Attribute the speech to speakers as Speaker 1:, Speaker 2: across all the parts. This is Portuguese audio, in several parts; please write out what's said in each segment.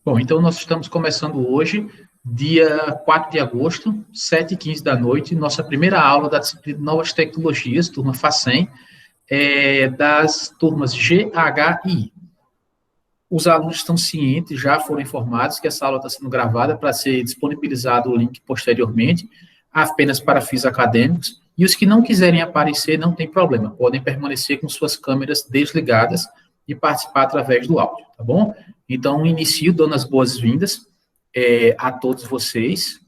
Speaker 1: Bom, então nós estamos começando hoje, dia 4 de agosto, 7h15 da noite, nossa primeira aula da disciplina de Novas Tecnologias, turma FACEM, das turmas G, H e I. Os alunos estão cientes, já foram informados que essa aula está sendo gravada para ser disponibilizado o link posteriormente, apenas para fins acadêmicos, e os que não quiserem aparecer, não tem problema, podem permanecer com suas câmeras desligadas e participar através do áudio, tá bom? Então, inicio dando as boas-vindas a todos vocês,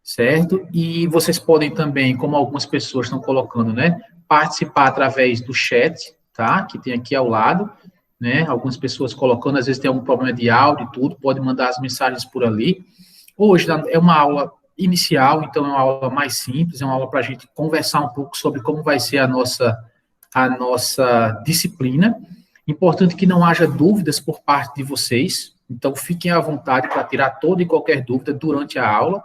Speaker 1: certo? E vocês podem também, como algumas pessoas estão colocando, né, participar através do chat, tá? Que tem aqui ao lado, né? Algumas pessoas colocando, às vezes tem algum problema de áudio e tudo, pode mandar as mensagens por ali. Hoje é uma aula inicial, então é uma aula mais simples, é uma aula para a gente conversar um pouco sobre como vai ser a nossa disciplina. Importante que não haja dúvidas por parte de vocês, então fiquem à vontade para tirar toda e qualquer dúvida durante a aula.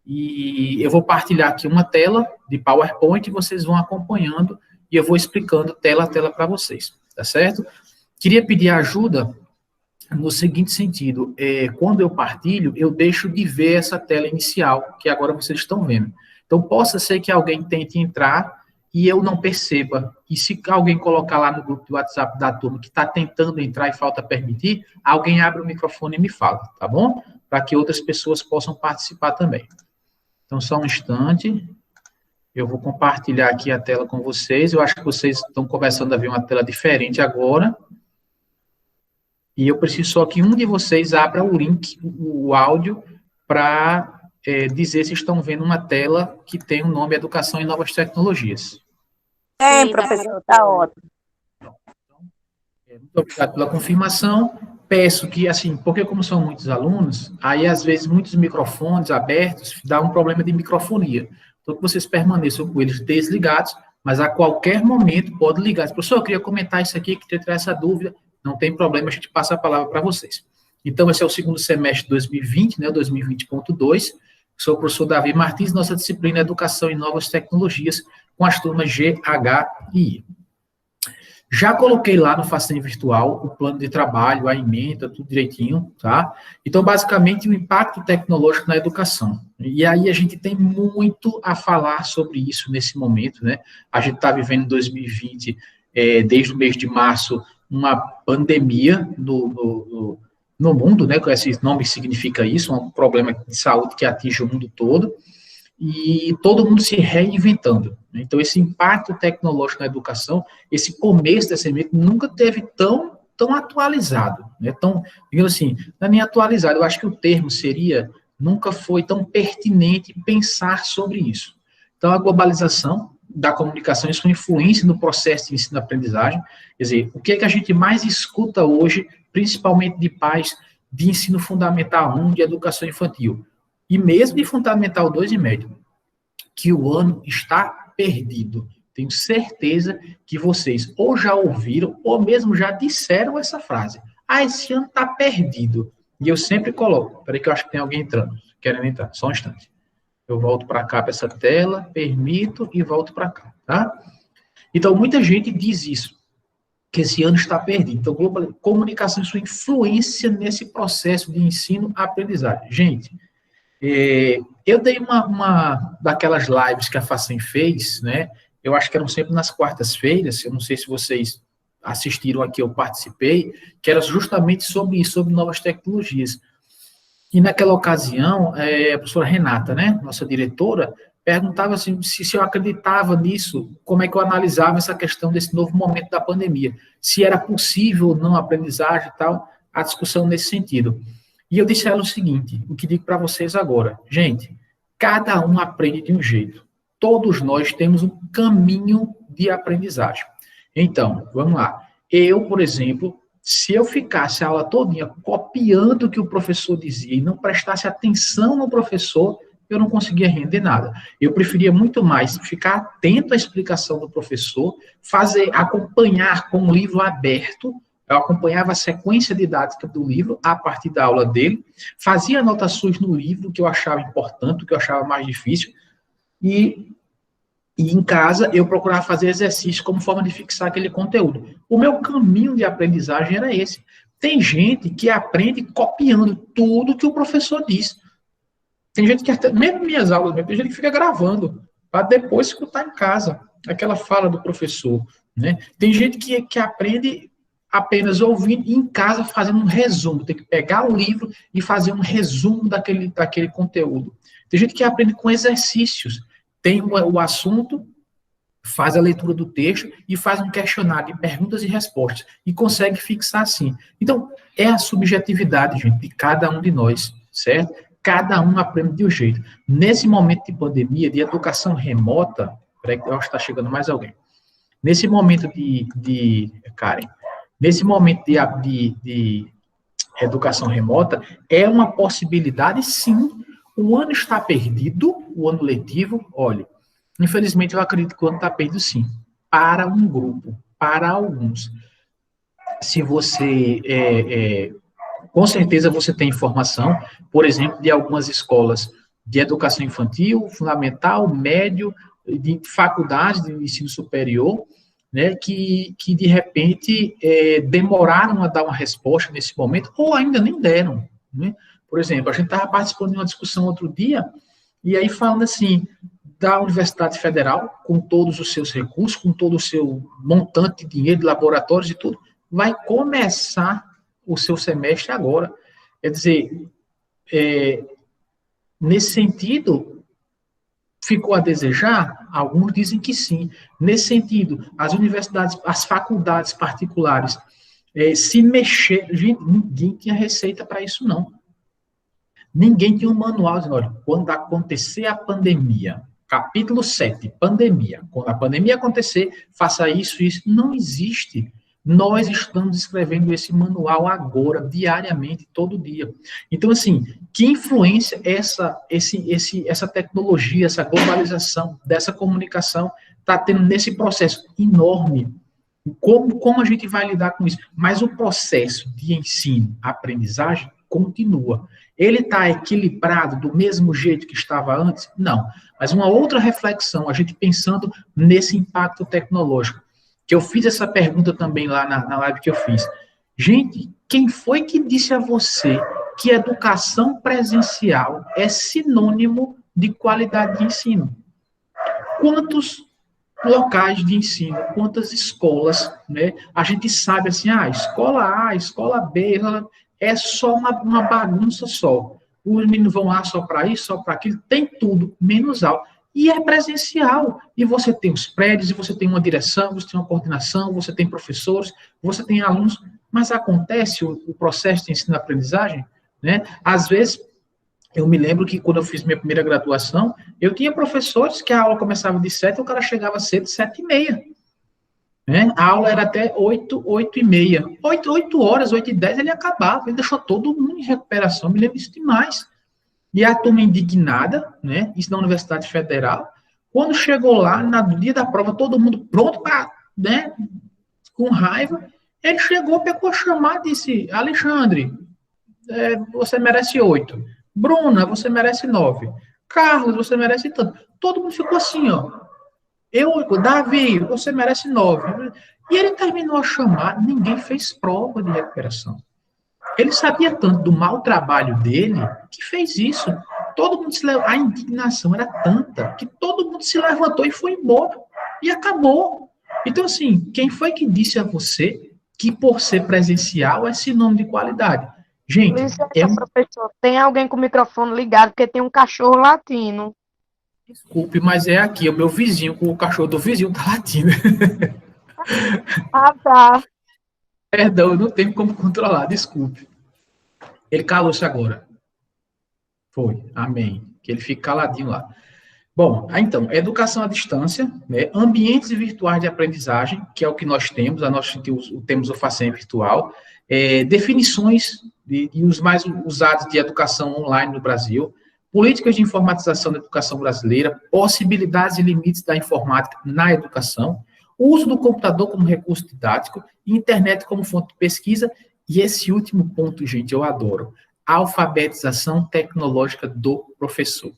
Speaker 1: E eu vou partilhar aqui uma tela de PowerPoint e vocês vão acompanhando e eu vou explicando tela a tela para vocês, tá certo? Queria pedir ajuda no seguinte sentido, quando eu partilho, eu deixo de ver essa tela inicial, que agora vocês estão vendo. Então, possa ser que alguém tente entrar e eu não perceba. E se alguém colocar lá no grupo de WhatsApp da turma que está tentando entrar e falta permitir, alguém abre o microfone e me fala, tá bom? Para que outras pessoas possam participar também. Então, só um instante. Eu vou compartilhar aqui a tela com vocês. Eu acho que vocês estão começando a ver uma tela diferente agora. E eu preciso só que um de vocês abra o link, o áudio, para dizer se estão vendo uma tela que tem o nome Educação e Novas Tecnologias.
Speaker 2: Sim, professor, está ótimo.
Speaker 1: Muito obrigado pela confirmação. Peço que, assim, porque como são muitos alunos, aí às vezes muitos microfones abertos dá um problema de microfonia. Então, que vocês permaneçam com eles desligados, mas a qualquer momento pode ligar. Professor, eu queria comentar isso aqui, queria tirar essa dúvida. Não tem problema, a gente passa a palavra para vocês. Então, esse é o segundo semestre de 2020, né, 2020.2. Sou o professor Davi Martins, nossa disciplina é Educação e Novas Tecnologias, com as turmas G, H e I. Já coloquei lá no FACEM Virtual o plano de trabalho, a ementa, tudo direitinho, tá? Então, basicamente, o impacto tecnológico na educação. E aí a gente tem muito a falar sobre isso nesse momento, né? A gente está vivendo em 2020, desde o mês de março, uma pandemia no mundo, né, com esse nome significa isso, um problema de saúde que atinge o mundo todo, e todo mundo se reinventando. Então, esse impacto tecnológico na educação, esse começo dessa ementa nunca teve tão atualizado, né, digamos assim, não é nem atualizado, eu acho que o termo seria, nunca foi tão pertinente pensar sobre isso. Então, a globalização da comunicação e sua influência no processo de ensino-aprendizagem. Quer dizer, o que é que a gente mais escuta hoje, principalmente de pais de ensino fundamental 1, de educação infantil, e mesmo de fundamental 2 e médio, que o ano está perdido. Tenho certeza que vocês ou já ouviram, ou mesmo já disseram essa frase. Ah, esse ano está perdido. E eu sempre coloco, peraí que eu acho que tem alguém entrando, querendo entrar, só um instante. Eu volto para cá, para essa tela, permito e volto para cá, tá? Então, muita gente diz isso, que esse ano está perdido. Então, comunicação e sua influência nesse processo de ensino-aprendizagem. Gente, eu dei uma daquelas lives que a FACEM fez, né? Eu acho que eram sempre nas quartas-feiras, eu não sei se vocês assistiram aqui, eu participei, que era justamente sobre isso, sobre novas tecnologias. E naquela ocasião, a professora Renata, né, nossa diretora, perguntava assim, se eu acreditava nisso, como é que eu analisava essa questão desse novo momento da pandemia, se era possível ou não a aprendizagem e tal, a discussão nesse sentido. E eu disse a ela o seguinte, o que digo para vocês agora, gente, cada um aprende de um jeito, todos nós temos um caminho de aprendizagem. Então, vamos lá, eu, por exemplo, se eu ficasse a aula todinha copiando o que o professor dizia e não prestasse atenção no professor, eu não conseguia render nada. Eu preferia muito mais ficar atento à explicação do professor, acompanhar com o livro aberto, eu acompanhava a sequência didática do livro a partir da aula dele, fazia anotações no livro, que eu achava importante, o que eu achava mais difícil, e em casa eu procurava fazer exercícios como forma de fixar aquele conteúdo. O meu caminho de aprendizagem era esse. Tem gente que aprende copiando tudo que o professor diz. Tem gente que, até, mesmo minhas aulas, tem gente que fica gravando, para depois escutar em casa, aquela fala do professor. Né? Tem gente que aprende apenas ouvindo e em casa fazendo um resumo. Tem que pegar o livro e fazer um resumo daquele conteúdo. Tem gente que aprende com exercícios. Tem o assunto, faz a leitura do texto e faz um questionário de perguntas e respostas. E consegue fixar assim. Então, é a subjetividade, gente, de cada um de nós, certo? Cada um aprende de um jeito. Nesse momento de pandemia, de educação remota, peraí, eu acho que está chegando mais alguém. Nesse momento Karen, nesse momento de educação remota, é uma possibilidade, sim. O ano está perdido, o ano letivo, olha, infelizmente eu acredito que o ano está perdido, sim, para um grupo, para alguns. Se você, com certeza você tem informação, por exemplo, de algumas escolas de educação infantil, fundamental, médio, de faculdades de ensino superior, né, que de repente demoraram a dar uma resposta nesse momento, ou ainda nem deram. Né? Por exemplo, a gente estava participando de uma discussão outro dia, e aí falando assim, da Universidade Federal, com todos os seus recursos, com todo o seu montante de dinheiro, de laboratórios e tudo, vai começar o seu semestre agora. Quer dizer, nesse sentido, ficou a desejar? Alguns dizem que sim. Nesse sentido, as universidades, as faculdades particulares, se mexer... Gente, ninguém tinha receita para isso, não. Ninguém tinha um manual dizendo, olha, quando acontecer a pandemia, capítulo 7, pandemia, quando a pandemia acontecer, faça isso, isso. Não existe. Nós estamos escrevendo esse manual agora, diariamente, todo dia. Então, assim, que influência essa tecnologia, essa globalização, dessa comunicação está tendo nesse processo enorme? Como a gente vai lidar com isso? Mas o processo de ensino, aprendizagem, continua. Ele está equilibrado do mesmo jeito que estava antes? Não. Mas uma outra reflexão, a gente pensando nesse impacto tecnológico, que eu fiz essa pergunta também lá na live que eu fiz. Gente, quem foi que disse a você que educação presencial é sinônimo de qualidade de ensino? Quantos locais de ensino, quantas escolas, né? A gente sabe assim, escola A, escola B, é só uma bagunça só. Os meninos vão lá só para isso, só para aquilo, tem tudo, menos aula. E é presencial. E você tem os prédios, e você tem uma direção, você tem uma coordenação, você tem professores, você tem alunos, mas acontece o processo de ensino-aprendizagem, né? Às vezes, eu me lembro que quando eu fiz minha primeira graduação, eu tinha professores que a aula começava de 7, o cara chegava cedo, 7h30. Né? A aula era até 8h30. 8 horas, 8h10, ele acabava. Ele deixou todo mundo em recuperação. Me lembro disso demais. E a turma indignada, né? Isso na Universidade Federal. Quando chegou lá, no dia da prova, todo mundo pronto para, né? Com raiva. Ele chegou, pegou a chamada e disse: Alexandre, você merece 8. Bruna, você merece 9. Carlos, você merece tanto. Todo mundo ficou assim, ó. Davi, você merece 9. E ele terminou a chamada, ninguém fez prova de recuperação. Ele sabia tanto do mau trabalho dele que fez isso. Todo mundo a indignação era tanta que todo mundo se levantou e foi embora. E acabou. Então, assim, quem foi que disse a você que por ser presencial é sinônimo de qualidade? Gente,
Speaker 2: professor, tem alguém com o microfone ligado porque tem um cachorro latindo.
Speaker 1: Desculpe, mas é aqui, o meu vizinho, com o cachorro do vizinho tá latindo.
Speaker 2: Ah, tá.
Speaker 1: Perdão, eu não tenho como controlar, desculpe. Ele calou-se agora. Foi, amém. Que ele fique caladinho lá. Bom, então, educação à distância, né, ambientes virtuais de aprendizagem, que é o que nós temos, temos o Facem virtual, definições e os mais usados de educação online no Brasil, políticas de informatização da educação brasileira, possibilidades e limites da informática na educação, o uso do computador como recurso didático, internet como fonte de pesquisa, e esse último ponto, gente, eu adoro, alfabetização tecnológica do professor.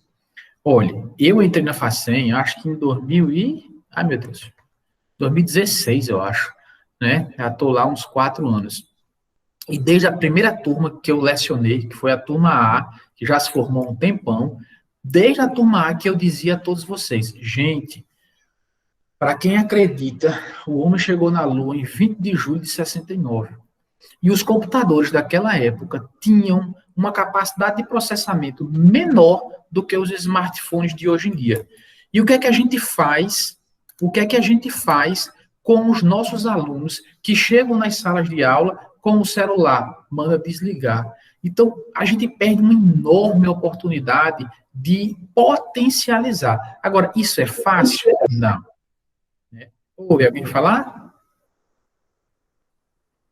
Speaker 1: Olha, eu entrei na Facem, acho que em 2016, eu acho, né? Já estou lá uns 4 anos. E desde a primeira turma que eu lecionei, que foi a turma A, que já se formou há um tempão, desde a turma A que eu dizia a todos vocês, gente, para quem acredita, o homem chegou na Lua em 20 de julho de 69. E os computadores daquela época tinham uma capacidade de processamento menor do que os smartphones de hoje em dia. E o que é que a gente faz? O que é que a gente faz com os nossos alunos que chegam nas salas de aula com o celular? Manda desligar. Então, a gente perde uma enorme oportunidade de potencializar. Agora, isso é fácil? Não. Ouve alguém falar?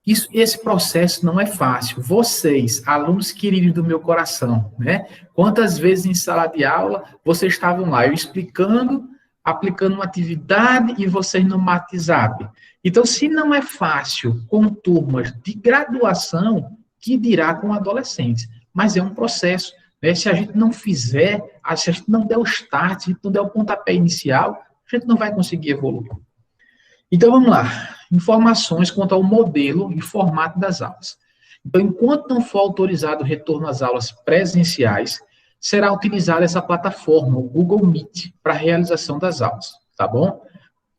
Speaker 1: Esse processo não é fácil. Vocês, alunos queridos do meu coração, né? Quantas vezes em sala de aula vocês estavam lá, eu explicando, aplicando uma atividade e vocês no WhatsApp. Então, se não é fácil com turmas de graduação, que dirá com adolescentes? Mas é um processo, né? Se a gente não fizer, se a gente não der o start, se a gente não der o pontapé inicial, a gente não vai conseguir evoluir. Então, vamos lá. Informações quanto ao modelo e formato das aulas. Então, enquanto não for autorizado o retorno às aulas presenciais, será utilizada essa plataforma, o Google Meet, para a realização das aulas, tá bom?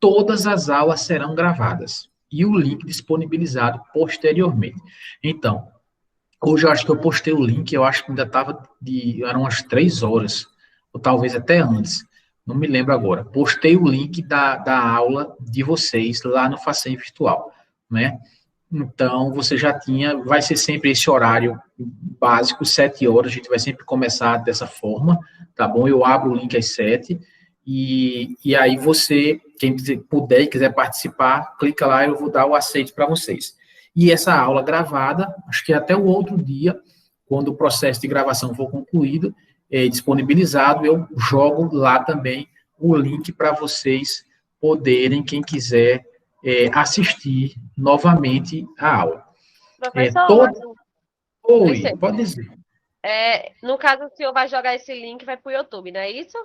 Speaker 1: Todas as aulas serão gravadas e o link disponibilizado posteriormente. Então, hoje eu acho que eu postei o link, eu acho que ainda eram umas 3 horas, ou talvez até antes. Não me lembro agora. Postei o link da aula de vocês lá no Facém Virtual, né? Então, você já vai ser sempre esse horário básico, 7 horas, a gente vai sempre começar dessa forma, tá bom? Eu abro o link às 7, e aí você, quem puder e quiser participar, clica lá, eu vou dar o aceite para vocês. E essa aula gravada, acho que até o outro dia, quando o processo de gravação for concluído, disponibilizado, eu jogo lá também o link para vocês poderem, quem quiser, assistir novamente a aula.
Speaker 3: Professor,
Speaker 1: Oi, pode dizer.
Speaker 3: No caso, o senhor vai jogar esse link, vai para o YouTube, não é isso?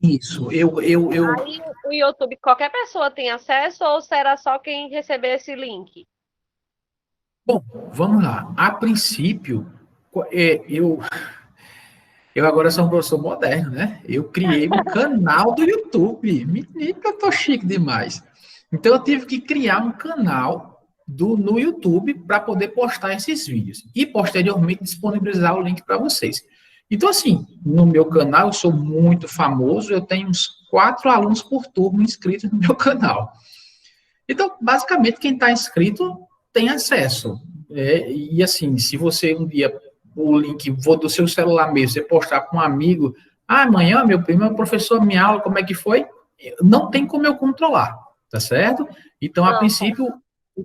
Speaker 1: Isso,
Speaker 3: Aí o YouTube, qualquer pessoa tem acesso ou será só quem receber esse link?
Speaker 1: Bom, vamos lá. A princípio, eu agora sou um professor moderno, né? Eu criei um canal do YouTube. Menino, que eu tô chique demais. Então, eu tive que criar um canal no YouTube para poder postar esses vídeos. E, posteriormente, disponibilizar o link para vocês. Então, assim, no meu canal, eu sou muito famoso. Eu tenho uns 4 alunos por turma inscritos no meu canal. Então, basicamente, quem está inscrito tem acesso. E, assim, se você um dia o link do seu celular mesmo, você postar para um amigo, amanhã, meu primo, o professor, minha aula, como é que foi? Não tem como eu controlar, tá certo? Então, a princípio, o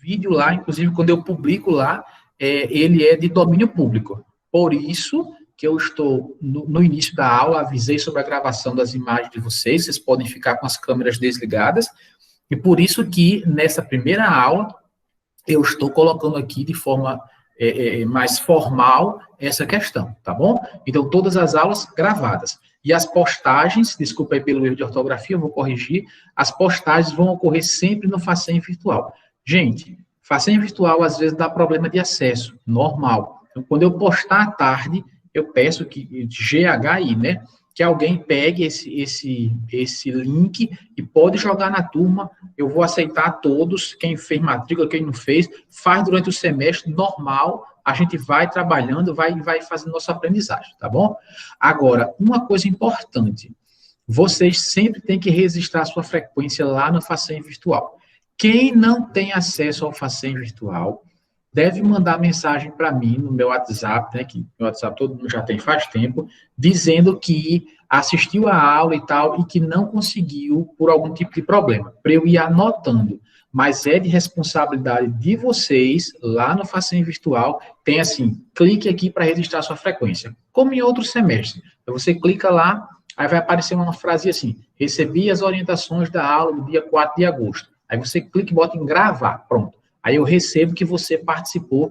Speaker 1: vídeo lá, inclusive, quando eu publico lá, ele é de domínio público. Por isso que eu estou, no início da aula, avisei sobre a gravação das imagens de vocês podem ficar com as câmeras desligadas, e por isso que, nessa primeira aula, eu estou colocando aqui de forma mais formal essa questão, tá bom? Então, todas as aulas gravadas. E as postagens, desculpa aí pelo erro de ortografia, eu vou corrigir, as postagens vão ocorrer sempre no Facém Virtual. Gente, Facém Virtual às vezes dá problema de acesso, normal. Então, quando eu postar à tarde, eu peço que, GHI, né? Que alguém pegue esse link e pode jogar na turma. Eu vou aceitar todos, quem fez matrícula, quem não fez, faz durante o semestre, normal, a gente vai trabalhando, vai fazendo nossa aprendizagem, tá bom? Agora, uma coisa importante, vocês sempre têm que registrar sua frequência lá no Facém Virtual. Quem não tem acesso ao Facém Virtual, deve mandar mensagem para mim no meu WhatsApp, né, que meu WhatsApp todo mundo já tem faz tempo, dizendo que assistiu a aula e tal, e que não conseguiu por algum tipo de problema, para eu ir anotando. Mas é de responsabilidade de vocês, lá no Facém Virtual, tem assim, clique aqui para registrar sua frequência, como em outro semestre. Então, você clica lá, aí vai aparecer uma frase assim, recebi as orientações da aula do dia 4 de agosto. Aí você clica e bota em gravar, pronto. Aí eu recebo que você participou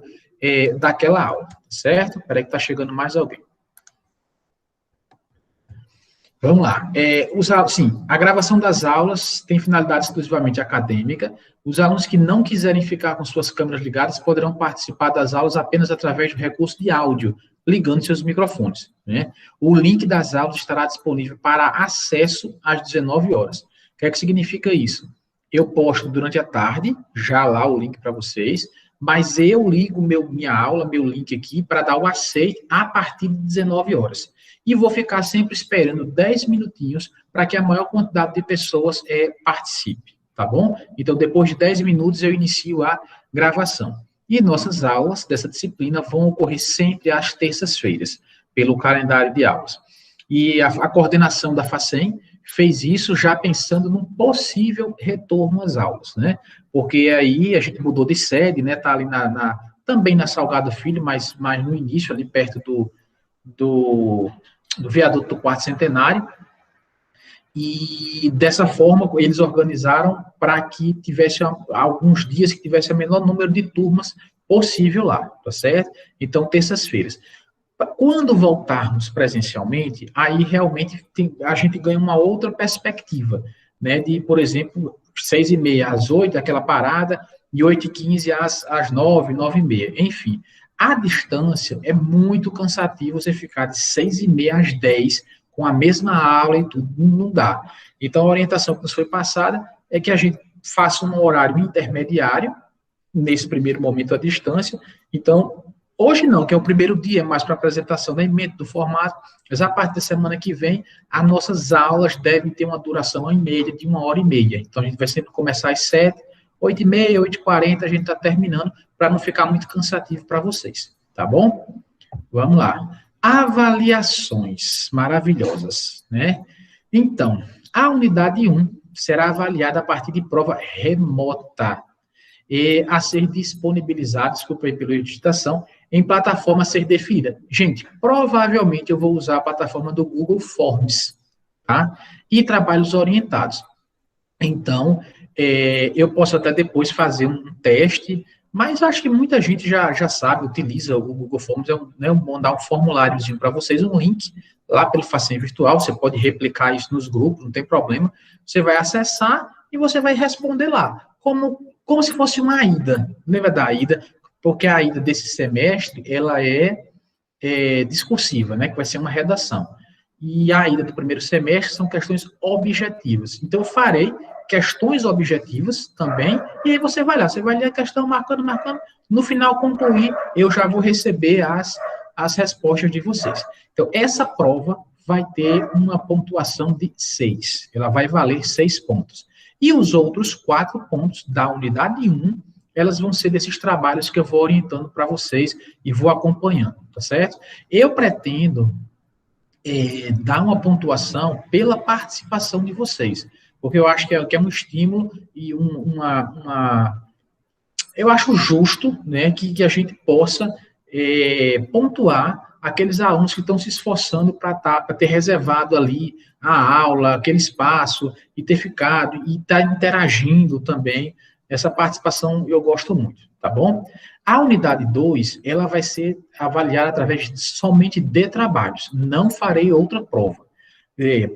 Speaker 1: daquela aula, certo? Espera aí que está chegando mais alguém. Vamos lá. Sim, a gravação das aulas tem finalidade exclusivamente acadêmica. Os alunos que não quiserem ficar com suas câmeras ligadas poderão participar das aulas apenas através do recurso de áudio, ligando seus microfones, né? O link das aulas estará disponível para acesso às 19 horas. O que é que significa isso? Eu posto durante a tarde, já lá o link para vocês, mas eu ligo minha aula, meu link aqui, para dar o aceite a partir de 19 horas. E vou ficar sempre esperando 10 minutinhos para que a maior quantidade de pessoas participe, tá bom? Então, depois de 10 minutos, eu inicio a gravação. E nossas aulas dessa disciplina vão ocorrer sempre às terças-feiras, pelo calendário de aulas. E a coordenação da FACEM fez isso já pensando num possível retorno às aulas, né? Porque aí a gente mudou de sede, né? Tá ali também na Salgado Filho, mas no início, ali perto do viaduto do Quarto Centenário, e dessa forma eles organizaram para que tivesse alguns dias que tivesse o menor número de turmas possível lá, tá certo? Então, terças-feiras. Quando voltarmos presencialmente, aí realmente a gente ganha uma outra perspectiva, né? De, por exemplo, 6h30 às 8, aquela parada, e 8h15 às 9, 9h30, enfim. À distância, é muito cansativo você ficar de 6h30 às 10 com a mesma aula e tudo, não dá. Então, a orientação que nos foi passada é que a gente faça um horário intermediário, nesse primeiro momento à distância. Então, hoje não, que é o primeiro dia, mais para apresentação da emenda, do formato, mas a partir da semana que vem, as nossas aulas devem ter uma duração em média de 1h30. Então, a gente vai sempre começar às 7, 8h30, 8h40, a gente está terminando, para não ficar muito cansativo para vocês, tá bom? Vamos lá. Avaliações maravilhosas, né? Então, a unidade 1 será avaliada a partir de prova remota e a ser disponibilizada, desculpa aí pela digitação, em plataforma a ser definida. Gente, provavelmente eu vou usar a plataforma do Google Forms, tá? E trabalhos orientados. Então, eu posso até depois fazer um teste, mas acho que muita gente já sabe, utiliza o Google Forms, mandar um formuláriozinho para vocês, um link lá pelo Facem Virtual, você pode replicar isso nos grupos, não tem problema, você vai acessar e você vai responder lá, como se fosse uma AIDA, lembra da AIDA? Porque a AIDA desse semestre, ela é discursiva, né, que vai ser uma redação, e a AIDA do primeiro semestre são questões objetivas, então eu farei questões objetivas também, e aí você vai ler a questão, marcando, no final concluir, eu já vou receber as respostas de vocês. Então, essa prova vai ter uma pontuação de 6, ela vai valer 6 pontos. E os outros 4 pontos da unidade 1, elas vão ser desses trabalhos que eu vou orientando para vocês e vou acompanhando, tá certo? Eu pretendo dar uma pontuação pela participação de vocês, porque eu acho que é um estímulo e eu acho justo, né, que a gente possa pontuar aqueles alunos que estão se esforçando para ter reservado ali a aula, aquele espaço, e ter ficado, e estar interagindo também. Essa participação eu gosto muito, tá bom? A unidade 2, ela vai ser avaliada através somente de trabalhos, não farei outra prova.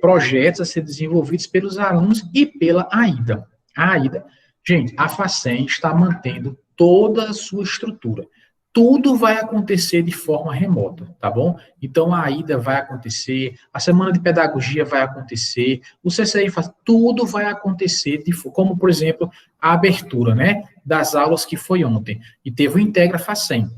Speaker 1: Projetos a ser desenvolvidos pelos alunos e pela AIDA. A AIDA, gente, a Facem está mantendo toda a sua estrutura. Tudo vai acontecer de forma remota, tá bom? Então, a AIDA vai acontecer, a Semana de Pedagogia vai acontecer, o CCI faz, tudo vai acontecer, como, por exemplo, a abertura, né, das aulas que foi ontem, e teve o Integra Facem,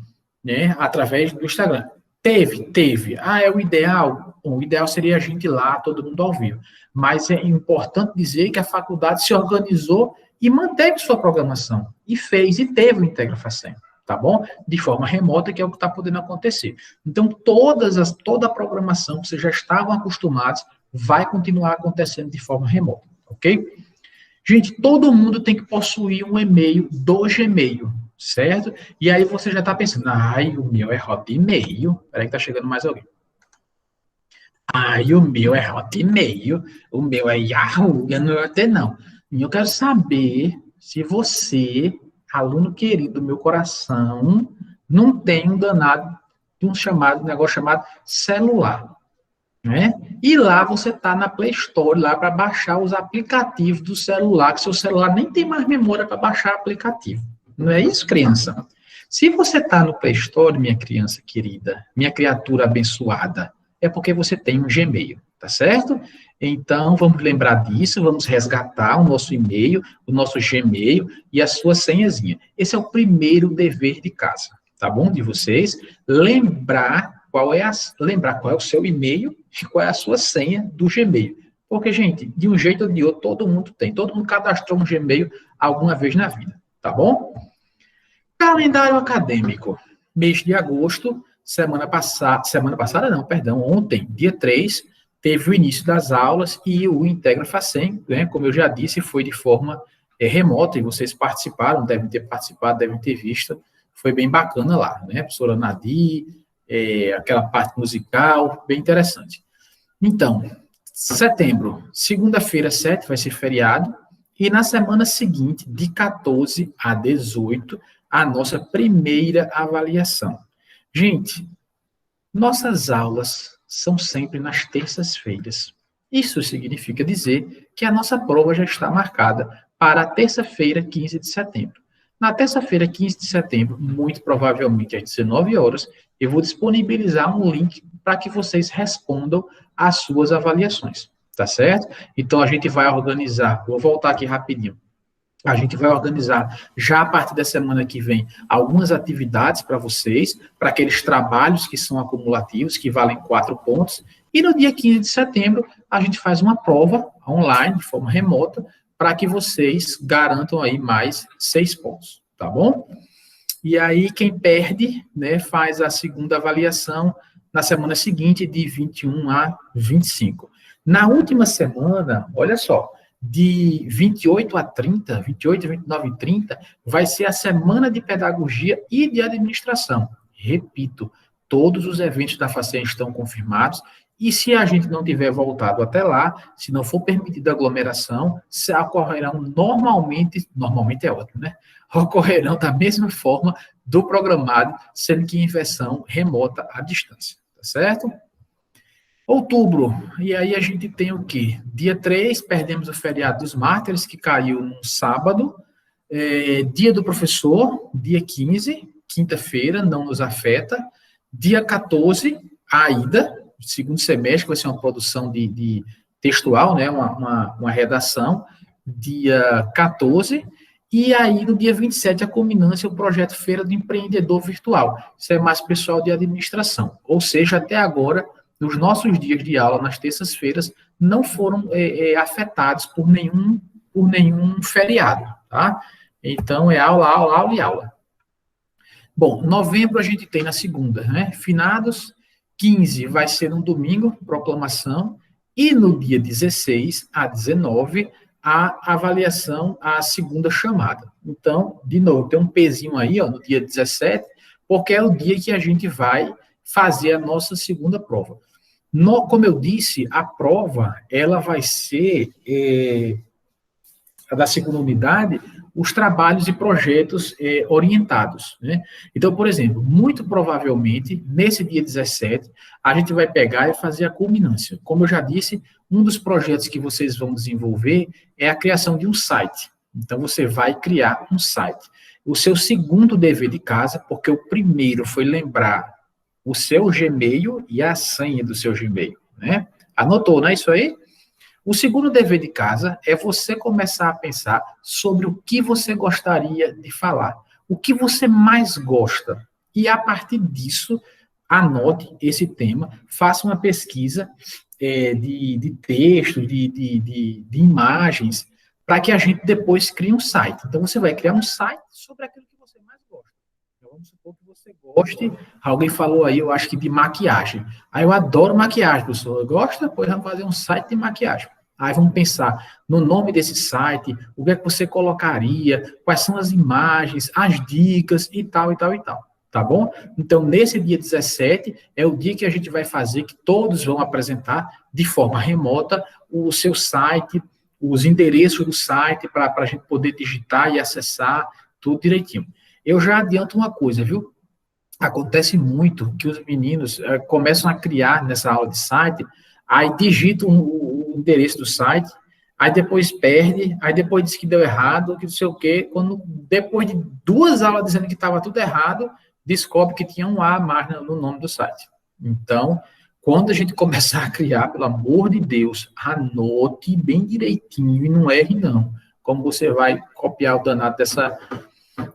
Speaker 1: né, através do Instagram. Teve. É o ideal? Bom, o ideal seria a gente ir lá, todo mundo ao vivo. Mas é importante dizer que a faculdade se organizou e manteve sua programação. E teve o Integra Facem, tá bom? De forma remota, que é o que está podendo acontecer. Então, toda a programação que vocês já estavam acostumados vai continuar acontecendo de forma remota, ok? Gente, todo mundo tem que possuir um e-mail do Gmail, certo? E aí você já está pensando, o meu é Hotmail. Peraí que tá chegando mais alguém. O meu é Hotmail, o meu é Yahoo, eu não vou ter, não. E eu quero saber se você, aluno querido do meu coração, não tem um danado de um negócio chamado celular. né? E lá você está na Play Store, lá para baixar os aplicativos do celular, que seu celular nem tem mais memória para baixar aplicativo. Não é isso, criança? Se você está no Play Store, minha criança querida, minha criatura abençoada, é porque você tem um Gmail, tá certo? Então, vamos lembrar disso, vamos resgatar o nosso e-mail, o nosso Gmail e a sua senhazinha. Esse é o primeiro dever de casa, tá bom? De vocês, lembrar qual é o seu e-mail e qual é a sua senha do Gmail. Porque, gente, de um jeito ou de outro, todo mundo tem. Todo mundo cadastrou um Gmail alguma vez na vida, tá bom? Calendário acadêmico. Mês de agosto, ontem, dia 3, teve o início das aulas e o Integra Facem, né, como eu já disse, foi de forma remota, e vocês participaram, devem ter participado, devem ter visto, foi bem bacana lá, né, a professora Nadir, aquela parte musical, bem interessante. Então, setembro, segunda-feira, 7, vai ser feriado, e na semana seguinte, de 14 a 18, a nossa primeira avaliação. Gente, nossas aulas são sempre nas terças-feiras. Isso significa dizer que a nossa prova já está marcada para a terça-feira, 15 de setembro. Na terça-feira, 15 de setembro, muito provavelmente às 19 horas, eu vou disponibilizar um link para que vocês respondam às suas avaliações, tá certo? Então, a gente vai organizar, vou voltar aqui rapidinho. A gente vai organizar, já a partir da semana que vem, algumas atividades para vocês, para aqueles trabalhos que são acumulativos, que valem 4 pontos, e no dia 15 de setembro, a gente faz uma prova online, de forma remota, para que vocês garantam aí mais 6 pontos, tá bom? E aí, quem perde, né, faz a segunda avaliação na semana seguinte, de 21 a 25. Na última semana, olha só, de 28 a 30, 28, 29 e 30, vai ser a semana de pedagogia e de administração. Repito, todos os eventos da FACEM estão confirmados, e se a gente não tiver voltado até lá, se não for permitida aglomeração, se ocorrerão normalmente é ótimo, né? Ocorrerão da mesma forma do programado, sendo que em versão remota à distância, tá certo? Outubro, e aí a gente tem o quê? Dia 3, perdemos o feriado dos mártires, que caiu no sábado. Dia do professor, dia 15, quinta-feira, não nos afeta. Dia 14, a AIDA, segundo semestre, que vai ser uma produção de textual, né, uma redação. Dia 14, e aí no dia 27, a culminância, o projeto Feira do Empreendedor Virtual. Isso é mais pessoal de administração. Ou seja, até agora, nos nossos dias de aula, nas terças-feiras, não foram afetados por nenhum feriado, tá? Então, é aula, aula, aula e aula. Bom, novembro a gente tem na segunda, né? Finados, 15 vai ser um domingo, proclamação, e no dia 16 a 19, a avaliação, a segunda chamada. Então, de novo, tem um pezinho aí, ó, no dia 17, porque é o dia que a gente vai fazer a nossa segunda prova. Como eu disse, a prova, ela vai ser, a da segunda unidade, os trabalhos e projetos orientados, né? Então, por exemplo, muito provavelmente, nesse dia 17, a gente vai pegar e fazer a culminância. Como eu já disse, um dos projetos que vocês vão desenvolver é a criação de um site. Então, você vai criar um site. O seu segundo dever de casa, porque o primeiro foi lembrar o seu Gmail e a senha do seu Gmail, né? Anotou, não é isso aí? O segundo dever de casa é você começar a pensar sobre o que você gostaria de falar, o que você mais gosta. E, a partir disso, anote esse tema, faça uma pesquisa de texto, de imagens, para que a gente depois crie um site. Então, você vai criar um site sobre aquilo que você mais gosta. Então, vamos supor que você goste, alguém falou aí, eu acho que de maquiagem. Aí eu adoro maquiagem, pessoa. Gosta? Pois vamos fazer um site de maquiagem. Aí vamos pensar no nome desse site, o que é que você colocaria, quais são as imagens, as dicas e tal, e tal, e tal. Tá bom? Então, nesse dia 17, é o dia que a gente vai fazer, que todos vão apresentar de forma remota o seu site, os endereços do site, para a gente poder digitar e acessar tudo direitinho. Eu já adianto uma coisa, viu? Acontece muito que os meninos começam a criar nessa aula de site aí digita o endereço do site, aí depois perde, aí depois diz que deu errado, que não sei o quê, quando depois de 2 aulas dizendo que estava tudo errado, descobre que tinha um A a mais no nome do site. Então, quando a gente começar a criar, pelo amor de Deus, anote bem direitinho e não erre, não. Como você vai copiar o danado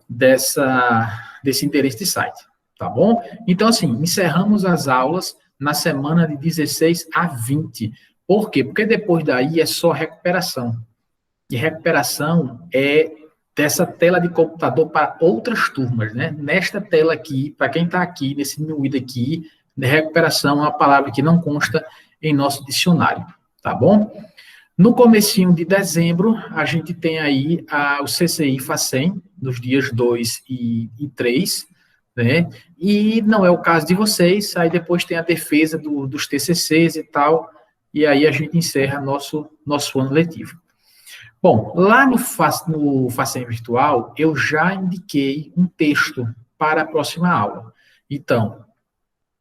Speaker 1: desse endereço de site, tá bom? Então, assim, encerramos as aulas na semana de 16 a 20. Por quê? Porque depois daí é só recuperação. E recuperação é dessa tela de computador para outras turmas, né? Nesta tela aqui, para quem está aqui, nesse minuído aqui, de recuperação é uma palavra que não consta em nosso dicionário, tá bom? No comecinho de dezembro, a gente tem aí o CCI FACEM, nos dias 2 e 3, né? E não é o caso de vocês, aí depois tem a defesa dos TCCs e tal, e aí a gente encerra nosso ano letivo. Bom, lá no FACEM Virtual, eu já indiquei um texto para a próxima aula. Então,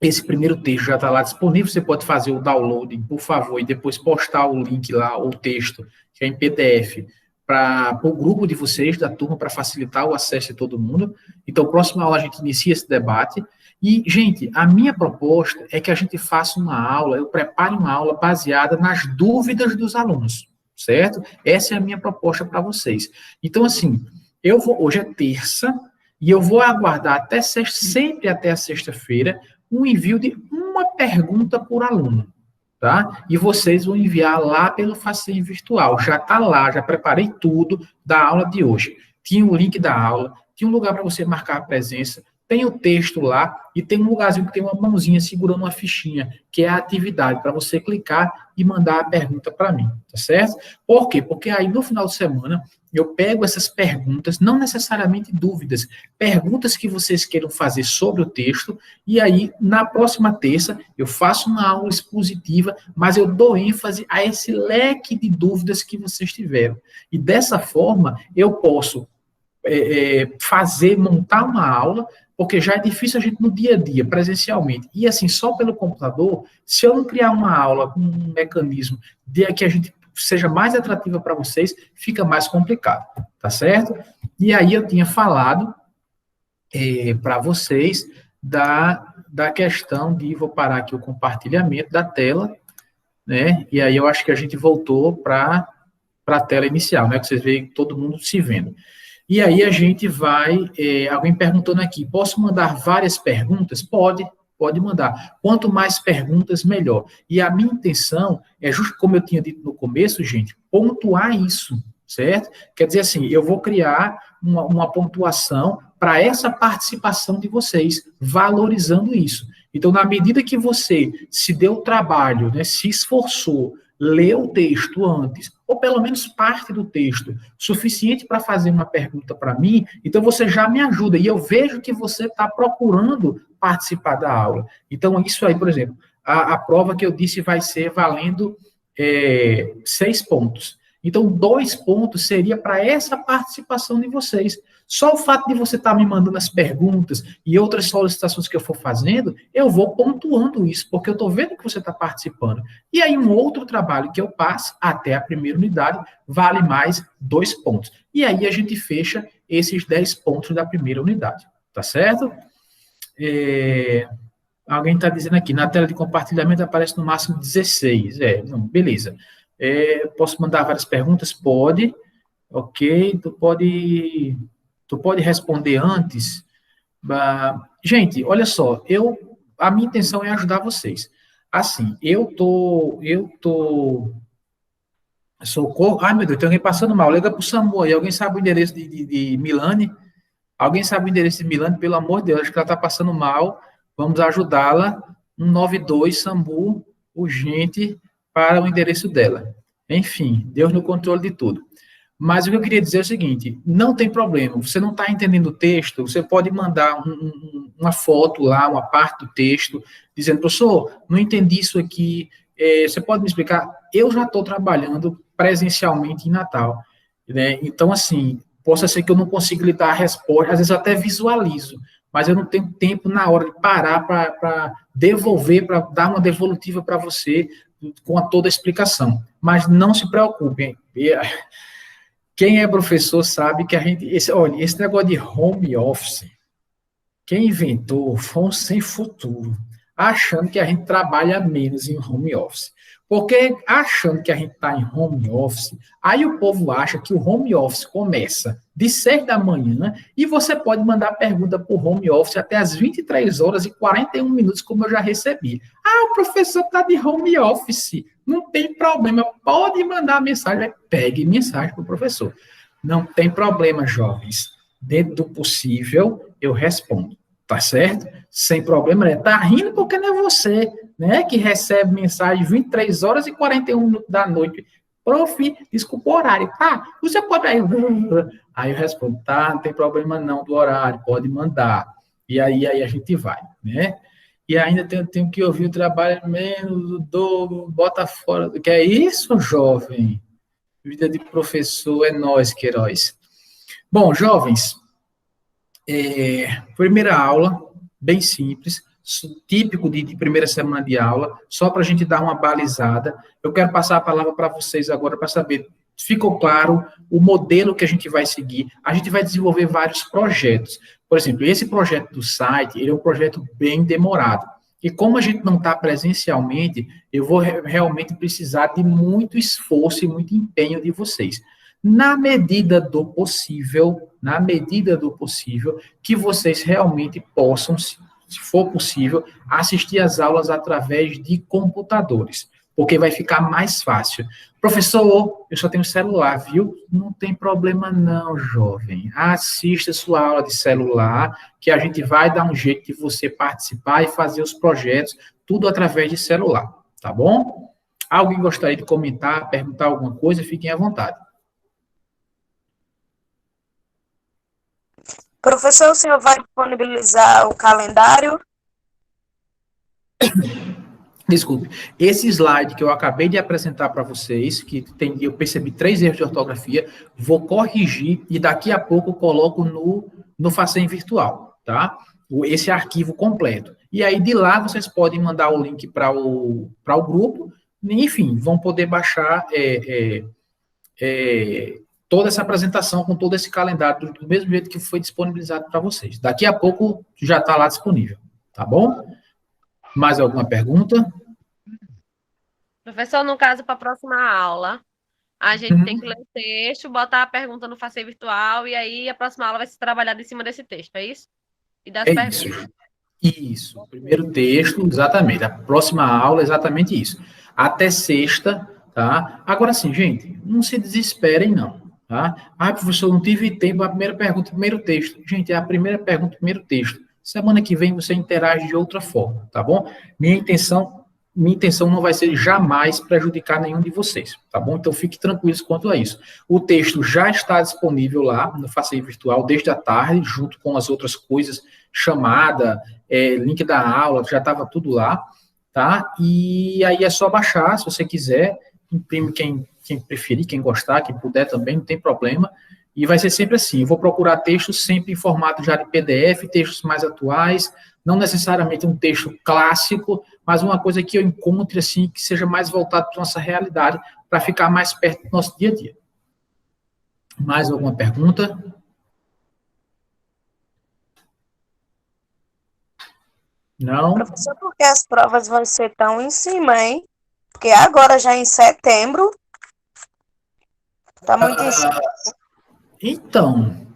Speaker 1: esse primeiro texto já está lá disponível, você pode fazer o download, por favor, e depois postar o link lá, o texto, que é em PDF, para o grupo de vocês, da turma, para facilitar o acesso de todo mundo. Então, próxima aula a gente inicia esse debate. E, gente, a minha proposta é que a gente faça uma aula, eu prepare uma aula baseada nas dúvidas dos alunos, certo? Essa é a minha proposta para vocês. Então, assim, hoje é terça, e eu vou aguardar até sexta, sempre até a sexta-feira, um envio de uma pergunta por aluno, tá? E vocês vão enviar lá pelo FACEM Virtual. Já está lá, já preparei tudo da aula de hoje. Tinha o link da aula, tinha um lugar para você marcar a presença, tem o texto lá e tem um lugarzinho que tem uma mãozinha segurando uma fichinha, que é a atividade, para você clicar e mandar a pergunta para mim, tá certo? Por quê? Porque aí no final de semana eu pego essas perguntas, não necessariamente dúvidas, perguntas que vocês queiram fazer sobre o texto, e aí na próxima terça eu faço uma aula expositiva, mas eu dou ênfase a esse leque de dúvidas que vocês tiveram. E dessa forma eu posso montar uma aula, porque já é difícil a gente no dia a dia, presencialmente. E assim, só pelo computador, se eu não criar uma aula com um mecanismo de que a gente seja mais atrativa para vocês, fica mais complicado, tá certo? E aí eu tinha falado para vocês da questão de, vou parar aqui o compartilhamento da tela, né? E aí eu acho que a gente voltou para a tela inicial, né? Que vocês veem todo mundo se vendo. E aí a gente vai, alguém perguntando aqui, posso mandar várias perguntas? Pode mandar. Quanto mais perguntas, melhor. E a minha intenção é, justo como eu tinha dito no começo, gente, pontuar isso, certo? Quer dizer assim, eu vou criar uma pontuação para essa participação de vocês, valorizando isso. Então, na medida que você se deu o trabalho, né, se esforçou, leu o texto antes, ou pelo menos parte do texto, suficiente para fazer uma pergunta para mim, então você já me ajuda, e eu vejo que você está procurando participar da aula. Então, isso aí, por exemplo, a prova que eu disse vai ser valendo 6 pontos. Então, 2 pontos seria para essa participação de vocês. Só o fato de você estar me mandando as perguntas e outras solicitações que eu for fazendo, eu vou pontuando isso, porque eu estou vendo que você está participando. E aí, um outro trabalho que eu passo até a primeira unidade vale mais 2 pontos. E aí, a gente fecha esses 10 pontos da primeira unidade. Tá certo? Alguém está dizendo aqui, na tela de compartilhamento aparece no máximo 16. Não, beleza. Posso mandar várias perguntas? Pode. Ok, tu pode responder antes. Gente, olha só, a minha intenção é ajudar vocês. Assim, socorro. Ai, meu Deus, tem alguém passando mal. Liga para o SAMU aí. Alguém sabe o endereço de Milane? Alguém sabe o endereço de Milane? Pelo amor de Deus, acho que ela está passando mal. Vamos ajudá-la. 192 SAMU, urgente, para o endereço dela. Enfim, Deus no controle de tudo. Mas o que eu queria dizer é o seguinte, não tem problema, você não está entendendo o texto, você pode mandar uma foto lá, uma parte do texto, dizendo, professor, não entendi isso aqui, você pode me explicar? Eu já estou trabalhando presencialmente em Natal, né? Então, assim, possa ser que eu não consiga lhe dar a resposta, às vezes eu até visualizo, mas eu não tenho tempo na hora de parar para devolver, para dar uma devolutiva para você, com toda a explicação. Mas não se preocupem. Quem é professor sabe que olha, esse negócio de home office, quem inventou foi um sem futuro, achando que a gente trabalha menos em home office. Porque achando que a gente está em home office, aí o povo acha que o home office começa de 6 da manhã e você pode mandar pergunta por home office até as 23 horas e 41 minutos, como eu já recebi. Ah, o professor está de home office, não tem problema, pode mandar mensagem, pegue mensagem para o professor. Não tem problema, jovens. Dentro do possível, eu respondo, tá certo? Sem problema, né? Tá rindo porque não é você, né, que recebe mensagem 23 horas e 41 minutos da noite. Prof, desculpa o horário. Tá, você pode... Aí eu respondo, tá, não tem problema não do horário, pode mandar. E aí a gente vai, né? E ainda tenho que ouvir o trabalho menos do bota fora. Que é isso, jovem? Vida de professor é nós, Queiroz. Bom, jovens, primeira aula, bem simples, típico de primeira semana de aula, só para a gente dar uma balizada. Eu quero passar a palavra para vocês agora para saber, ficou claro o modelo que a gente vai seguir? A gente vai desenvolver vários projetos. Por exemplo, esse projeto do site, ele é um projeto bem demorado. E como a gente não está presencialmente, eu vou realmente precisar de muito esforço e muito empenho de vocês. Na medida do possível, que vocês realmente possam, se for possível, assistir às aulas através de computadores, porque vai ficar mais fácil. Professor, eu só tenho celular, viu? Não tem problema não, jovem. Assista sua aula de celular, que a gente vai dar um jeito de você participar e fazer os projetos, tudo através de celular, tá bom? Alguém gostaria de comentar, perguntar alguma coisa? Fiquem à vontade.
Speaker 2: Professor, o senhor vai disponibilizar o calendário?
Speaker 1: Desculpe, esse slide que eu acabei de apresentar para vocês, eu percebi 3 erros de ortografia, vou corrigir e daqui a pouco eu coloco no Facem Virtual, tá? Esse arquivo completo. E aí de lá vocês podem mandar o link para o grupo, enfim, vão poder baixar toda essa apresentação com todo esse calendário, do mesmo jeito que foi disponibilizado para vocês. Daqui a pouco já está lá disponível, tá bom? Mais alguma pergunta?
Speaker 3: Professor, no caso, para a próxima aula, a gente tem que ler o texto, botar a pergunta no Facem Virtual, e aí a próxima aula vai ser trabalhada em cima desse texto, é isso? E das perguntas.
Speaker 1: Isso. O primeiro texto, exatamente. A próxima aula, exatamente isso. Até sexta, tá? Agora sim, gente, não se desesperem, não. Tá? Ah, professor, não tive tempo, a primeira pergunta, primeiro texto. Gente, é a primeira pergunta, primeiro texto. Semana que vem você interage de outra forma, tá bom? Minha intenção não vai ser jamais prejudicar nenhum de vocês, tá bom? Então fique tranquilos quanto a isso. O texto já está disponível lá no Facem Virtual desde a tarde, junto com as outras coisas, chamada, link da aula, já estava tudo lá, tá? E aí é só baixar, se você quiser, imprime quem preferir, quem gostar, quem puder também, não tem problema. E vai ser sempre assim, eu vou procurar textos sempre em formato já de PDF, textos mais atuais, não necessariamente um texto clássico, mas uma coisa que eu encontre, assim, que seja mais voltado para a nossa realidade, para ficar mais perto do nosso dia a dia. Mais alguma pergunta? Não?
Speaker 2: Professor, por que as provas vão ser tão em cima, hein? Porque agora, já em setembro, está muito em cima.
Speaker 1: Então,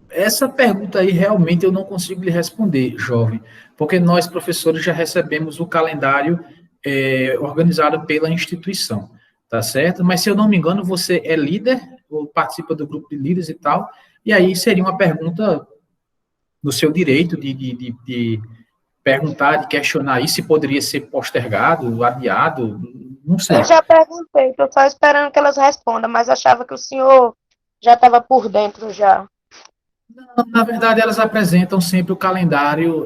Speaker 1: essa pergunta aí realmente eu não consigo lhe responder, jovem, porque nós, professores, já recebemos o calendário organizado pela instituição, tá certo? Mas, se eu não me engano, você é líder, ou participa do grupo de líderes e tal, e aí seria uma pergunta no seu direito de perguntar, de questionar isso, se poderia ser postergado, adiado, não sei.
Speaker 2: Eu já perguntei, estou só esperando que elas respondam, mas achava que o senhor já estava por dentro já.
Speaker 1: Não, na verdade, elas apresentam sempre o calendário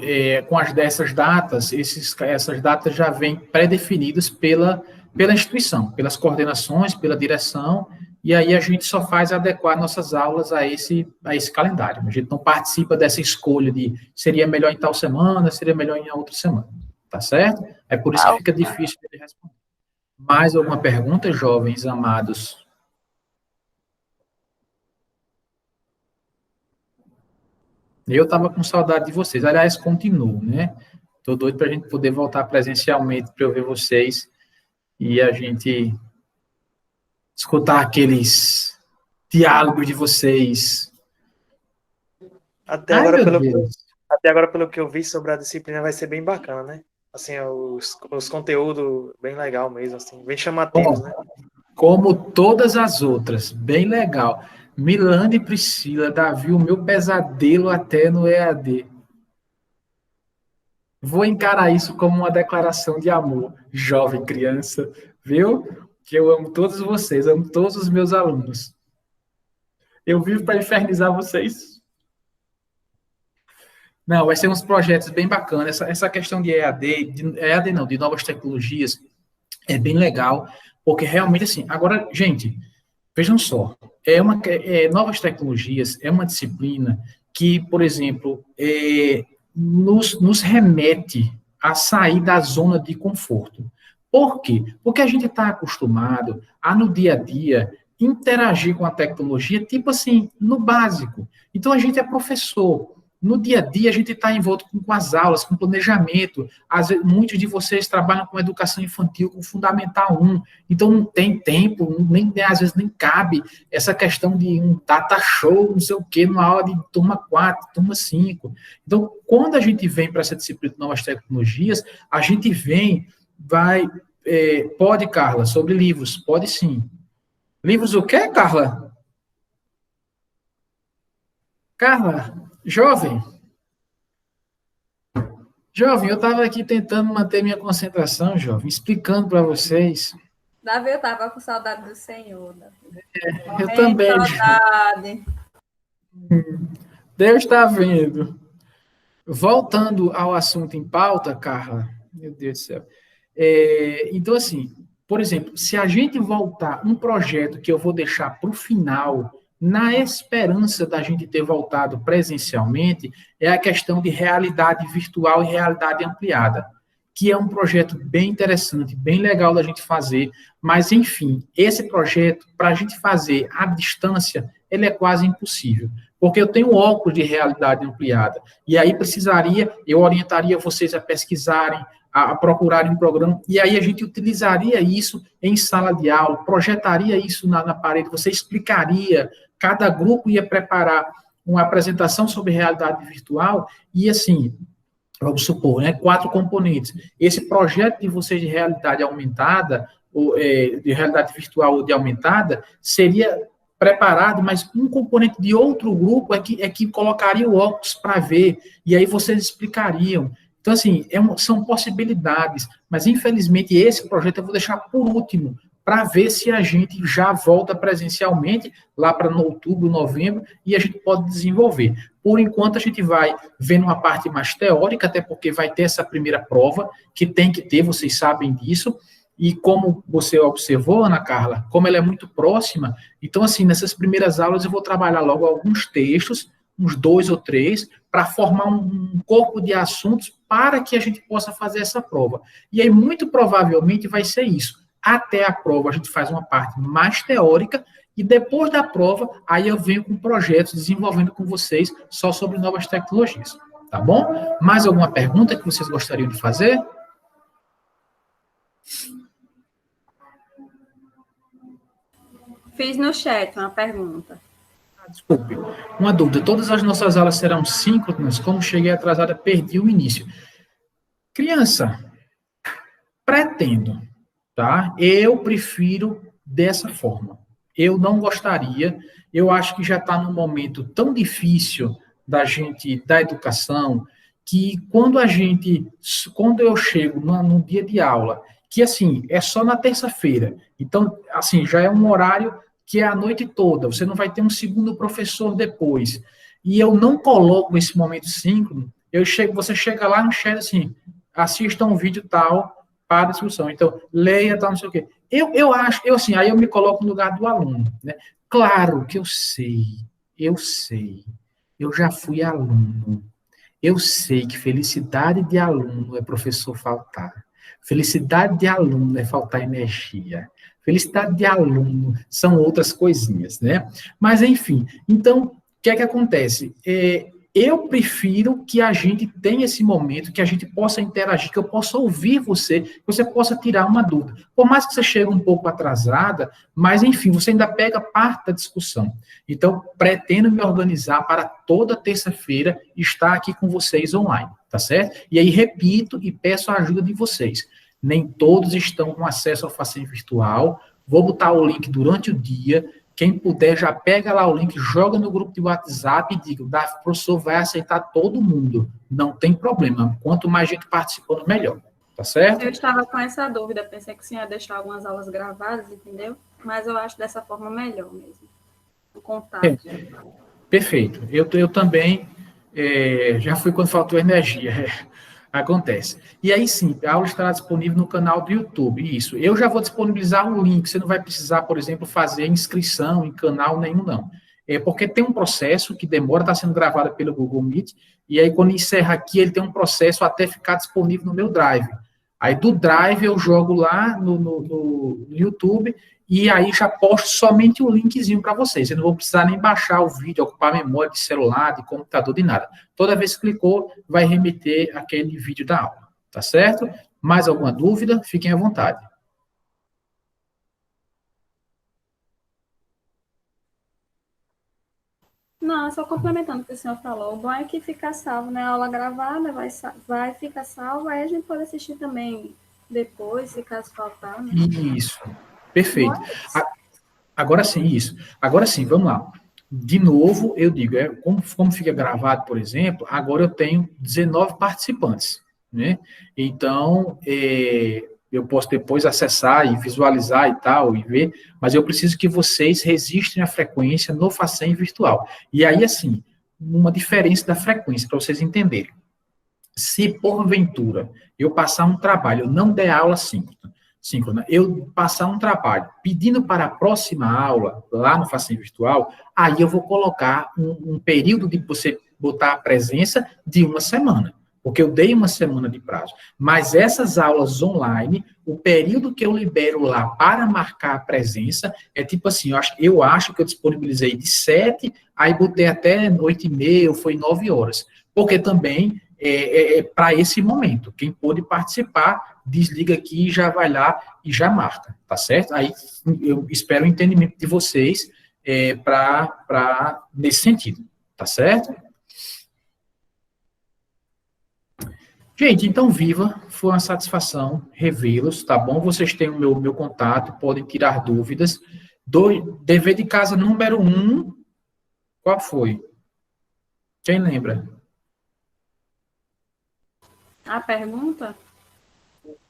Speaker 1: com dessas datas, essas datas já vêm pré-definidas pela instituição, pelas coordenações, pela direção, e aí a gente só faz adequar nossas aulas a esse calendário. A gente não participa dessa escolha de seria melhor em tal semana, seria melhor em outra semana, tá certo? É por isso que fica difícil de responder. Mais alguma pergunta, jovens amados? Eu estava com saudade de vocês. Aliás, continuo, né? Estou doido para a gente poder voltar presencialmente para eu ver vocês e a gente escutar aqueles diálogos de vocês.
Speaker 4: Até
Speaker 1: Ai,
Speaker 4: agora,
Speaker 1: meu Deus.
Speaker 4: até agora, pelo que eu vi sobre a disciplina, vai ser bem bacana, né? Assim, os conteúdos bem legal mesmo, assim, bem chamativos,
Speaker 1: Bom,
Speaker 4: né?
Speaker 1: como todas as outras, bem legal. Milane e Priscila, Davi, o meu pesadelo até no EAD. Vou encarar isso como uma declaração de amor, jovem criança, viu? Que eu amo todos vocês, amo todos os meus alunos. Eu vivo para infernizar vocês. Não, vai ser uns projetos bem bacanas. Essa questão de EAD não, de novas tecnologias, é bem legal, porque realmente, assim, agora, gente, vejam só, novas tecnologias é uma disciplina que, por exemplo, nos remete a sair da zona de conforto. Por quê? Porque a gente está acostumado a, no dia a dia, interagir com a tecnologia, tipo assim, no básico. Então, a gente é professor. No dia a dia, a gente está envolto com as aulas, com planejamento. Muitos de vocês trabalham com educação infantil, com Fundamental 1. Então, não tem tempo, às vezes nem cabe essa questão de um data show, não sei o quê, numa aula de turma 4, turma 5. Então, quando a gente vem para essa disciplina de novas tecnologias, a gente pode, Carla, sobre livros, pode sim. Livros o quê, Carla? Carla, jovem, eu estava aqui tentando manter minha concentração, jovem, explicando para vocês.
Speaker 5: Davi, eu estava com saudade do Senhor. Davi.
Speaker 1: Eu também.
Speaker 5: Saudade.
Speaker 1: Deus está vendo. Voltando ao assunto em pauta, Carla, meu Deus do céu. Então, assim, por exemplo, se a gente voltar um projeto que eu vou deixar para o final, na esperança da gente ter voltado presencialmente, é a questão de realidade virtual e realidade ampliada, que é um projeto bem interessante, bem legal da gente fazer, mas, enfim, esse projeto, para a gente fazer à distância, ele é quase impossível, porque eu tenho óculos de realidade ampliada, e aí eu orientaria vocês a pesquisarem, a procurarem um programa, e aí a gente utilizaria isso em sala de aula, projetaria isso na parede, você explicaria, cada grupo ia preparar uma apresentação sobre realidade virtual, e assim, vamos supor, né, 4 componentes. Esse projeto de vocês de realidade aumentada, de realidade virtual ou de aumentada, seria preparado, mas um componente de outro grupo é que colocaria o óculos para ver, e aí vocês explicariam. Então, assim, são possibilidades, mas infelizmente esse projeto eu vou deixar por último, para ver se a gente já volta presencialmente, lá para outubro, novembro, e a gente pode desenvolver. Por enquanto, a gente vai vendo uma parte mais teórica, até porque vai ter essa primeira prova, que tem que ter, vocês sabem disso, e como você observou, Ana Carla, como ela é muito próxima, então, assim, nessas primeiras aulas eu vou trabalhar logo alguns textos, uns 2 ou 3, para formar um corpo de assuntos para que a gente possa fazer essa prova. E aí, muito provavelmente, vai ser isso. Até a prova, a gente faz uma parte mais teórica, e depois da prova, aí eu venho com projetos, desenvolvendo com vocês, só sobre novas tecnologias. Tá bom? Mais alguma pergunta que vocês gostariam de fazer?
Speaker 5: Fiz no chat uma pergunta.
Speaker 1: Desculpe, uma dúvida. Todas as nossas aulas serão síncronas? Como cheguei atrasada, perdi o início. Criança, pretendo, tá? Eu prefiro dessa forma. Eu não gostaria, eu acho que já está num momento tão difícil da educação, que quando eu chego no dia de aula, que assim, é só na terça-feira, então, assim, já é um horário que é a noite toda, você não vai ter um segundo professor depois, e eu não coloco esse momento síncrono, você chega lá no chat assim, assista um vídeo tal para a discussão, então, leia tal, não sei o quê. Assim, aí eu me coloco no lugar do aluno, né? Claro que eu sei, eu já fui aluno, eu sei que felicidade de aluno é professor faltar. Felicidade de aluno é faltar energia. Felicidade de aluno são outras coisinhas, né? Mas, enfim, então, o que é que acontece? Eu prefiro que a gente tenha esse momento, que a gente possa interagir, que eu possa ouvir você, que você possa tirar uma dúvida. Por mais que você chegue um pouco atrasada, mas, enfim, você ainda pega parte da discussão. Então, pretendo me organizar para toda terça-feira estar aqui com vocês online, tá certo? E aí, repito e peço a ajuda de vocês. Nem todos estão com acesso ao Facém Virtual. Vou botar o link durante o dia. Quem puder, já pega lá o link, joga no grupo de WhatsApp e diga, o professor vai aceitar todo mundo. Não tem problema. Quanto mais gente participando, melhor. Tá certo?
Speaker 5: Eu estava com essa dúvida, pensei que você ia deixar algumas aulas gravadas, entendeu? Mas eu acho dessa forma melhor mesmo. O contato.
Speaker 1: Perfeito. Eu também já fui quando faltou energia. Acontece. E aí sim, a aula estará disponível no canal do YouTube. Isso. Eu já vou disponibilizar um link. Você não vai precisar, por exemplo, fazer inscrição em canal nenhum, não. Porque tem um processo que demora, está sendo gravado pelo Google Meet, e aí quando encerra aqui, ele tem um processo até ficar disponível no meu Drive. Aí do Drive eu jogo lá no YouTube, e aí já posto somente um linkzinho para vocês. Você não vou precisar nem baixar o vídeo, ocupar memória de celular, de computador, de nada. Toda vez que clicou, vai remeter aquele vídeo da aula. Tá certo? Mais alguma dúvida? Fiquem à vontade.
Speaker 5: Não, só complementando o que o senhor falou. O bom é que fica salvo, né? A aula gravada vai ficar salva, aí a gente pode assistir também depois, se caso faltar, né?
Speaker 1: Isso. Perfeito. Agora sim, isso. Agora sim, vamos lá. De novo, eu digo, como fica gravado, por exemplo, agora eu tenho 19 participantes, né? Então, eu posso depois acessar e visualizar e tal, e ver, mas eu preciso que vocês registrem a frequência no Facém Virtual. E aí, assim, uma diferença da frequência, para vocês entenderem. Se, porventura, eu passar um trabalho, eu não der aula síncrona, eu passar um trabalho pedindo para a próxima aula, lá no Facém Virtual, aí eu vou colocar um período de você botar a presença de uma semana, porque eu dei uma semana de prazo. Mas essas aulas online, o período que eu libero lá para marcar a presença é tipo assim, eu acho que eu disponibilizei de 7, aí botei até 8h30, ou foi 9 horas, porque também para esse momento. Quem pôde participar, desliga aqui, já vai lá e já marca, tá certo? Aí eu espero o entendimento de vocês nesse sentido, tá certo? Gente, então, viva, foi uma satisfação revê-los, tá bom? Vocês têm o meu contato, podem tirar dúvidas. Dever de casa número 1, qual foi? Quem lembra?
Speaker 5: A pergunta?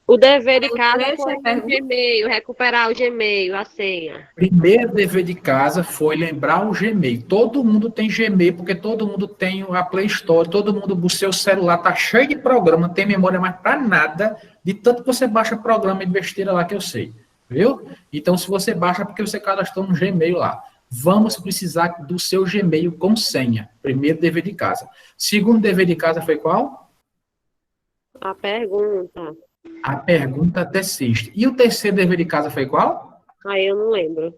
Speaker 3: O dever de casa
Speaker 5: Deixa
Speaker 3: foi
Speaker 5: a pergunta.
Speaker 3: o Gmail, recuperar o Gmail, a senha.
Speaker 1: Primeiro dever de casa foi lembrar o Gmail. Todo mundo tem Gmail, porque todo mundo tem a Play Store, todo mundo, o seu celular tá cheio de programa, não tem memória mais para nada, de tanto que você baixa programa de besteira lá que eu sei, viu? Então, se você baixa, é porque você cadastrou no Gmail lá. Vamos precisar do seu Gmail com senha. Primeiro dever de casa. Segundo dever de casa foi qual?
Speaker 3: A pergunta.
Speaker 1: A pergunta até sexta. E o terceiro dever de casa foi qual?
Speaker 3: Aí eu não lembro.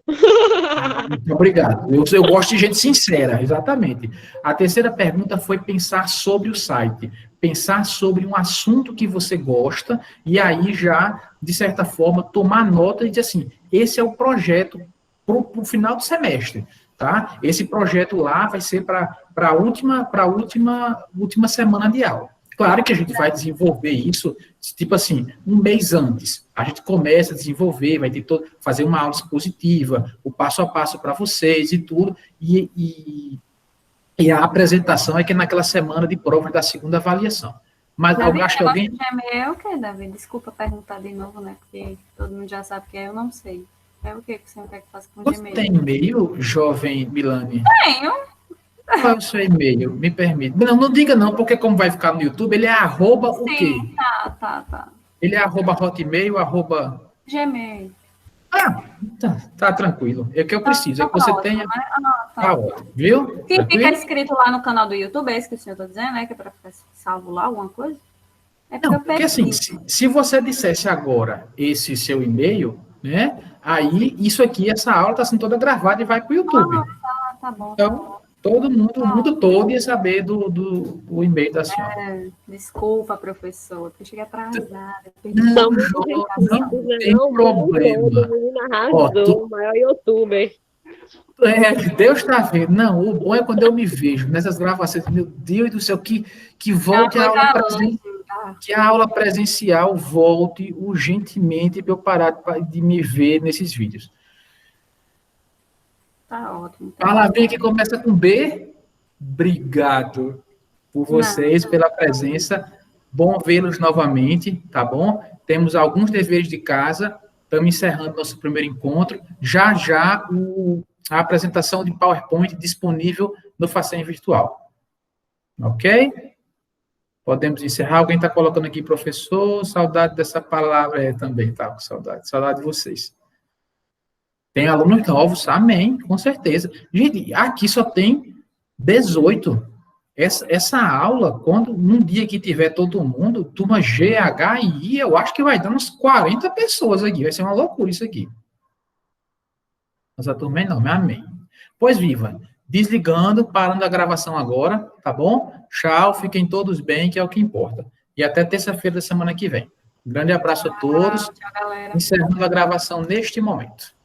Speaker 1: Muito obrigado. Eu gosto de gente sincera, exatamente. A terceira pergunta foi pensar sobre o site. Pensar sobre um assunto que você gosta e aí já, de certa forma, tomar nota e dizer assim, esse é o projeto para o final do semestre, tá? Esse projeto lá vai ser para a última semana de aula. Claro que a gente vai desenvolver isso, tipo assim, um mês antes. A gente começa a desenvolver, vai ter fazer uma aula expositiva, o passo a passo para vocês e tudo, e a apresentação é que é naquela semana de prova da segunda avaliação. Mas eu acho que alguém...
Speaker 5: Gmail é o que, Davi? Desculpa perguntar de novo, né? Porque todo mundo já sabe que eu não sei. É o que você quer que faça com o
Speaker 1: Você
Speaker 5: Gmail?
Speaker 1: tem e-mail, jovem Milane?
Speaker 5: Tenho.
Speaker 1: Qual é o seu e-mail? Me permite. Não diga não, porque como vai ficar no YouTube, ele é arroba o quê?
Speaker 5: Tá.
Speaker 1: Ele é arroba hotmail, arroba...
Speaker 5: Gmail.
Speaker 1: Ah, tá tranquilo. É o que eu preciso, é que você tenha...
Speaker 5: Né?
Speaker 1: Tá ótimo, viu?
Speaker 5: Que
Speaker 1: Tranquilo?
Speaker 5: fica escrito lá no canal do YouTube, é isso que o senhor está dizendo, né? Que é para ficar salvo lá, alguma coisa? É porque
Speaker 1: Não,
Speaker 5: eu
Speaker 1: porque assim,
Speaker 5: perdi.
Speaker 1: se você dissesse agora esse seu e-mail, né? Aí isso aqui, essa aula está sendo toda gravada e vai para o YouTube.
Speaker 5: Ah, tá bom.
Speaker 1: Então, todo mundo, o mundo todo ia saber do e-mail da senhora.
Speaker 5: Desculpa, professor, porque eu cheguei atrasada. Perdi
Speaker 1: Não,
Speaker 5: tudo.
Speaker 1: não tem problema. Ó,
Speaker 3: O maior youtuber.
Speaker 1: Deus está vendo. Não, o bom é quando eu me vejo nessas gravações. Meu Deus do céu, que volte a aula presencial. Que a aula presencial volte urgentemente para eu parar de me ver nesses vídeos.
Speaker 5: Tá ótimo.
Speaker 1: Palavrinha que começa com B. Obrigado por vocês, pela presença. Bom vê-los novamente, tá bom? Temos alguns deveres de casa. Estamos encerrando nosso primeiro encontro. Já a apresentação de PowerPoint disponível no Facem Virtual. Ok? Podemos encerrar. Alguém está colocando aqui, professor, saudade dessa palavra. Também tá com saudade. Saudade de vocês. Tem alunos novos? Amém, com certeza. Gente, aqui só tem 18. Essa aula, quando num dia que tiver todo mundo, turma G, H e I, eu acho que vai dar uns 40 pessoas aqui. Vai ser uma loucura isso aqui. Mas a turma é enorme, amém. Pois viva. Desligando, parando a gravação agora, tá bom? Tchau, fiquem todos bem, que é o que importa. E até terça-feira da semana que vem. Um grande abraço a todos.
Speaker 5: Tchau, galera.
Speaker 1: Encerrando a gravação neste momento.